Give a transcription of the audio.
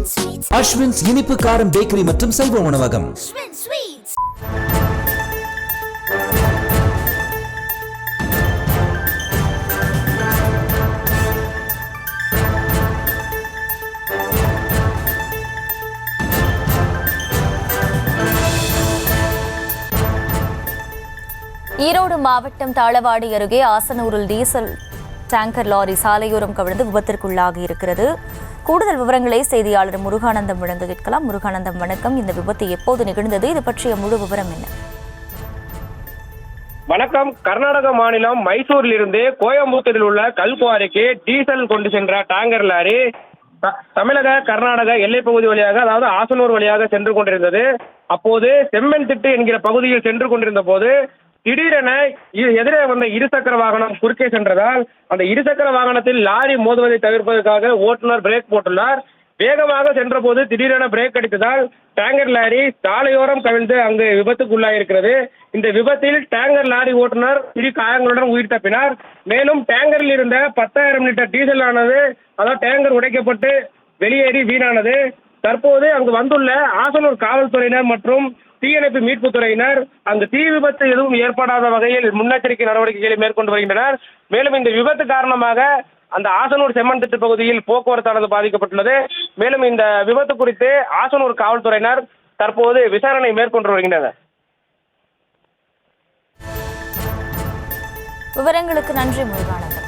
அஸ்வின்ஸ் இனிப்பு காரம் பேக்கரி மற்றும் செல்வ உணவகம். ஈரோடு மாவட்டம் தாளவாடி அருகே ஆசனூரில் டீசல் டேங்கர் லாரி சாலையோரம் கவிழ்ந்து விபத்திற்குள்ளாகி இருக்கிறது. கூடுதல் விவரங்களை செய்தியாளர் முருகானந்தம் வழங்க கேட்கலாம். முருகானந்தம், வணக்கம். இந்த விபத்து எப்போது நிகழ்ந்தது? இது பற்றிய முழு விவரம் என்ன? வணக்கம். கர்நாடக மாநிலம் மைசூரில் இருந்து கோயம்புத்தூரில் உள்ள கல்குவாரிக்கு டீசல் கொண்டு சென்ற டேங்கர் லாரி தமிழக கர்நாடக எல்லைப் பகுதி வழியாக, அதாவது ஆசனூர் வழியாக சென்று கொண்டிருந்தது. அப்போது செம்மன்திட்டு என்கிற பகுதியில் சென்று கொண்டிருந்த போது திடீரென எதிரே வந்த இருசக்கர வாகனம் குறுக்கே சென்றதால் அந்த இருசக்கர வாகனத்தில் லாரி மோதுவதை தவிர்ப்பதற்காக ஓட்டுநர் பிரேக் போட்டுள்ளார். வேகமாக சென்ற போது திடீரென பிரேக் அடித்ததால் டேங்கர் லாரி சாலையோரம் கவிழ்ந்து அங்கு விபத்துக்குள்ளாயிருக்கிறது. இந்த விபத்தில் டேங்கர் லாரி ஓட்டுநர் சிறு காயங்களுடன் உயிர் தப்பினார். மேலும் டேங்கரில் இருந்த 10,000 லிட்டர் டீசல் ஆனது, அதாவது டேங்கர் உடைக்கப்பட்டு வெளியேறி வீணானது. தற்போது அங்கு வந்துள்ள ஆசனூர் காவல்துறையினர் மற்றும் தீயணைப்பு மீட்பு துறையினர் அங்கு தீ விபத்து எதுவும் ஏற்படாத வகையில் முன்னெச்சரிக்கை நடவடிக்கைகளை மேற்கொண்டு வருகின்றனர். மேலும் இந்த விபத்து காரணமாக அந்த ஆசனூர் செம்மன்திட்டு பகுதியில் போக்குவரத்தானது பாதிக்கப்பட்டுள்ளது. மேலும் இந்த விபத்து குறித்து ஆசனூர் காவல்துறையினர் தற்போது விசாரணை மேற்கொண்டு வருகின்றனர். விவரங்களுக்கு நன்றி முருகானந்தம்.